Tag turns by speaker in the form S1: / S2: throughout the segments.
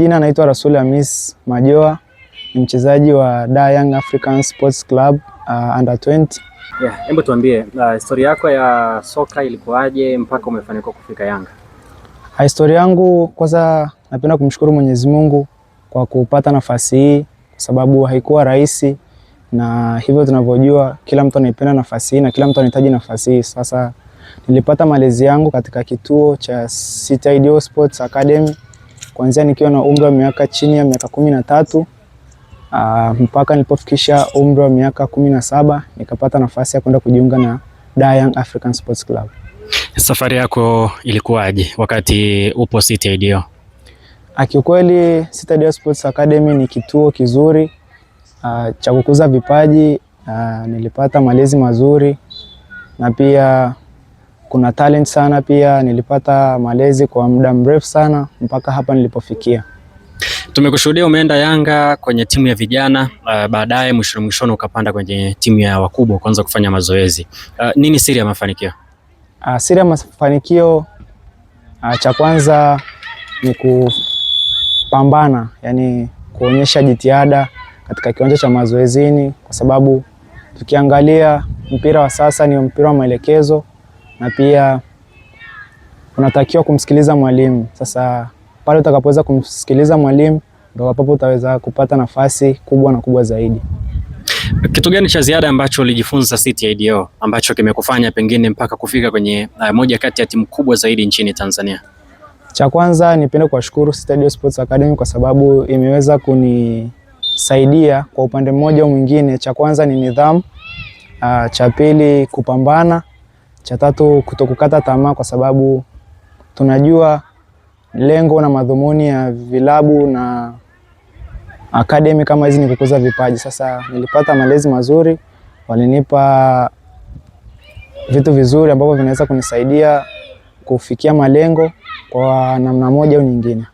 S1: majina naitwa Rasul Hamis Majoa, ni mchezaji wa Dar Young African Sports Club under 20.
S2: Hebu tuambie historia yako ya soka ilikuwaje mpaka umefanikiwa kufika Yanga?
S1: Historia yangu, kwanza napenda kumshukuru Mwenyezi Mungu kwa kupata nafasi hii, kwa sababu haikuwa rahisi, na hivyo tunavyojua kila mtu anaipenda nafasi hii na kila mtu anahitaji nafasi hii. Sasa nilipata malezi yangu katika kituo cha City Ideal Sports Academy kuanzia nikiwa na umri wa miaka chini ya miaka 13 mpaka nilipofikisha umri wa miaka 17 nikapata nafasi ya kwenda kujiunga na Dar Young African Sports Club.
S2: Safari yako ilikuwaje wakati upo City Ideal?
S1: Kiukweli City Ideal Sports Academy ni kituo kizuri cha kukuza vipaji. Nilipata malezi mazuri na pia kuna talent sana. Pia nilipata malezi kwa muda mrefu sana mpaka hapa nilipofikia.
S2: Tumekushuhudia umeenda Yanga kwenye timu ya vijana, baadaye mwishoni ukapanda kwenye timu ya wakubwa kuanza kufanya mazoezi. Nini siri ya mafanikio?
S1: Siri ya mafanikio, cha kwanza ni kupambana, yani kuonyesha jitihada katika kiwanja cha mazoezini, kwa sababu tukiangalia mpira wa sasa ni mpira wa maelekezo, na pia unatakiwa kumsikiliza mwalimu. Sasa pale utakapoweza kumsikiliza mwalimu ndio hapo utaweza kupata nafasi kubwa na kubwa zaidi.
S2: Kitu gani cha ziada ambacho ulijifunza City Ideal ambacho kimekufanya pengine mpaka kufika kwenye moja kati ya timu kubwa zaidi nchini Tanzania?
S1: Cha kwanza nipende kuwashukuru City Ideal Sports Academy kwa sababu imeweza kunisaidia kwa upande mmoja au mwingine. Cha kwanza ni nidhamu, cha pili kupambana, cha tatu kutokukata tamaa, kwa sababu tunajua lengo na madhumuni ya vilabu na academy kama hizi ni kukuza vipaji. Sasa nilipata malezi mazuri, walinipa vitu vizuri ambavyo vinaweza kunisaidia kufikia malengo kwa namna moja au nyingine.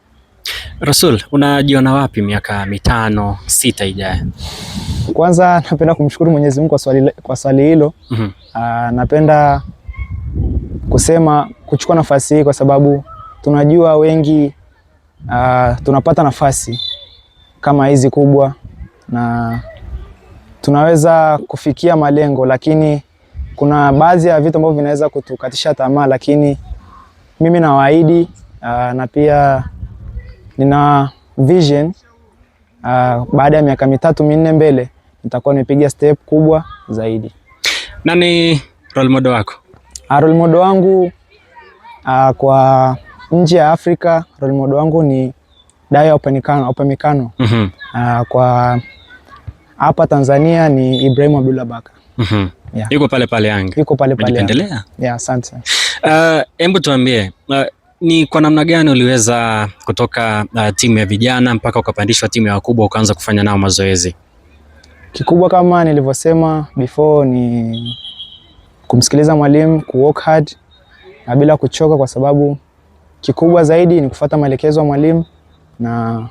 S2: Rasul, unajiona wapi miaka 5-6 ijayo?
S1: Kwanza napenda kumshukuru Mwenyezi Mungu kwa swali hilo. Napenda kusema kuchukua nafasi hii kwa sababu tunajua wengi tunapata nafasi kama hizi kubwa na tunaweza kufikia malengo, lakini kuna baadhi ya vitu ambavyo vinaweza kutukatisha tamaa, lakini mimi nawaahidi na pia nina vision baada ya miaka 3-4 mbele nitakuwa nimepiga step kubwa zaidi.
S2: Nani role model wako?
S1: Role model wangu kwa nje ya Afrika, role model wangu ni Dayo Upamecano. Kwa hapa Tanzania ni Ibrahim Abdullah Baka.
S2: Yuko pale pale Yanga.
S1: Yuko pale pale.
S2: Unaendelea?
S1: Asante.
S2: Hebu tuambie, ni kwa namna gani uliweza kutoka timu ya vijana mpaka ukapandishwa timu ya wakubwa ukaanza kufanya nao mazoezi?
S1: Kikubwa kama nilivyosema before ni kumsikiliza mwalimu, kuwork hard na bila kuchoka, kwa sababu kikubwa zaidi ni kufuata maelekezo ya mwalimu, na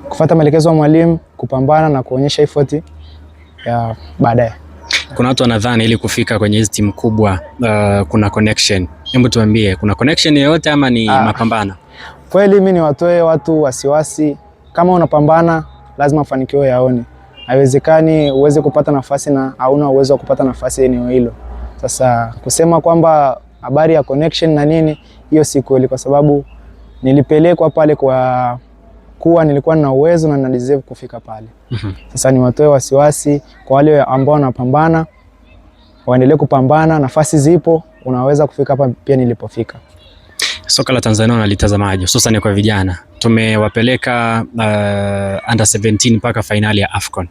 S1: kufuata maelekezo ya mwalimu, kupambana na kuonyesha effort ya baadaye.
S2: Kuna watu wanadhani ili kufika kwenye hizi timu kubwa kuna connection. Hebu tuambie, kuna connection yoyote ama ni mapambano? Kweli mimi ni watoe watu wasiwasi, kama unapambana lazima mafanikio yaone. Haiwezekani uweze kupata nafasi na hauna uwezo wa kupata nafasi eneo hilo. Sasa kusema kwamba habari ya connection na nini, hiyo si kweli, kwa sababu nilipelekwa pale kwa kuwa nilikuwa na uwezo na deserve kufika pale. Sasa ni watoe wasiwasi kwa wale ambao wanapambana, waendelee kupambana, nafasi zipo, unaweza kufika hapa pia nilipofika. Soka la Tanzania unalitazamaje hususan kwa vijana? Tumewapeleka under 17 mpaka finali ya AFCON.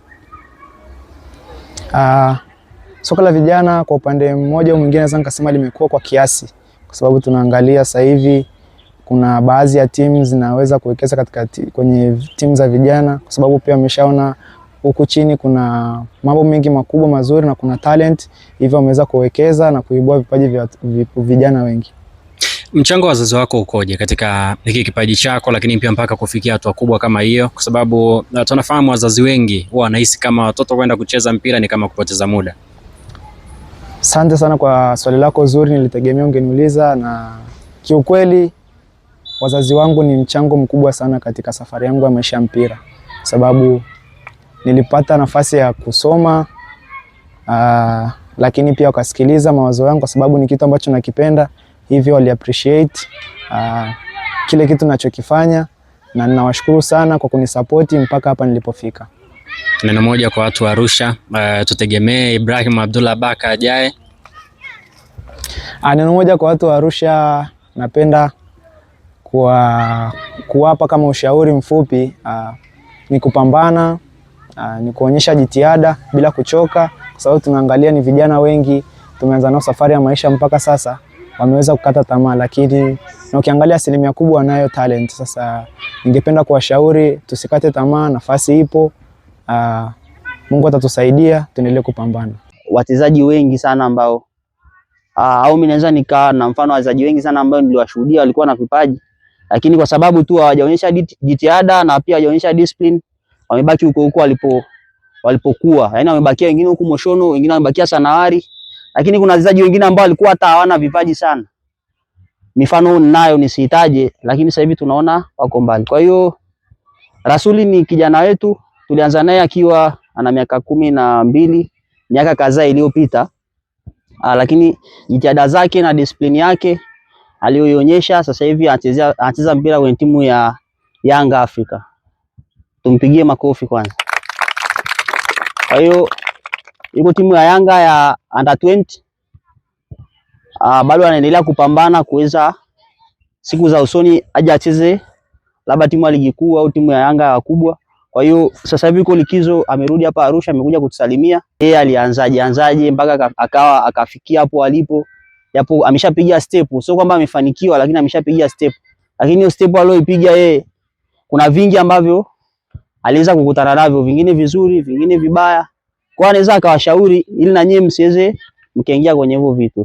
S1: Soka la vijana kwa upande mmoja au mwingine naweza nikasema limekuwa kwa kiasi, kwa sababu tunaangalia sasa hivi kuna baadhi ya timu zinaweza kuwekeza katika kwenye timu za vijana, kwa sababu pia wameshaona huku chini kuna mambo mengi makubwa mazuri na kuna talent, hivyo wameweza kuwekeza na kuibua vipaji vya vijana wengi.
S2: Mchango wa wazazi wako ukoje katika hiki kipaji chako, lakini pia mpaka kufikia hatua kubwa kama hiyo? Kwa sababu tunafahamu wazazi wengi huwa wanahisi kama watoto kwenda kucheza mpira ni kama kupoteza muda. Asante
S1: sana kwa swali lako zuri, nilitegemea ungeniuliza, na kiukweli wazazi wangu ni mchango mkubwa sana katika safari yangu ya maisha ya mpira, sababu nilipata nafasi ya kusoma lakini pia wakasikiliza mawazo yangu kwa sababu ni kitu ambacho nakipenda, hivyo wali appreciate kile kitu ninachokifanya, na ninawashukuru sana kwa kunisapoti mpaka hapa nilipofika.
S2: Neno moja kwa watu wa Arusha, tutegemee Ibrahim Abdullah Baka ajaye?
S1: Neno moja kwa watu wa Arusha, napenda kuwapa kama ushauri mfupi, ni kupambana, ni kuonyesha jitihada bila kuchoka, kwa sababu tunaangalia ni vijana wengi tumeanza nao safari ya maisha mpaka sasa wameweza kukata tamaa, lakini na ukiangalia asilimia kubwa wanayo talent. Sasa ningependa kuwashauri tusikate tamaa, nafasi ipo, Mungu atatusaidia, tuendelee kupambana.
S3: Wachezaji wengi sana ambao au mimi naweza nikaa na mfano wachezaji wengi sana ambao niliwashuhudia walikuwa na vipaji, lakini kwa sababu tu hawajaonyesha jitihada na pia hawajaonyesha discipline, wamebaki huko huko walipokuwa. Yaani wamebakia wengine huko Moshono, wengine wamebakia Sanawari, lakini kuna wachezaji wengine ambao walikuwa hata hawana vipaji sana. Mifano ninayo nisihitaje, lakini sasa hivi tunaona wako mbali. Kwa hiyo Rasuli ni kijana wetu, tulianza naye akiwa ana miaka 12, miaka kadhaa iliyopita. Lakini jitihada zake na discipline yake aliyoionyesha sasa hivi anacheza mpira kwenye timu ya Yanga Africa. Tumpigie makofi kwanza. Kwa hiyo yuko timu ya Yanga ya under 20. Bado anaendelea kupambana kuweza siku za usoni aje acheze labda timu ya ligi kuu au timu ya Yanga wakubwa. Kwa hiyo sasa hivi yuko likizo, amerudi hapa Arusha, amekuja kutusalimia. Yeye alianzaje mpaka akafikia hapo alipo. Japo ameshapiga step, sio kwamba amefanikiwa, lakini ameshapiga step. Lakini hiyo step aliyoipiga yeye, kuna vingi ambavyo aliweza kukutana navyo, vingine vizuri, vingine vibaya. Kwa anaweza akawashauri ili na nyinyi msiweze mkaingia kwenye hivyo vitu.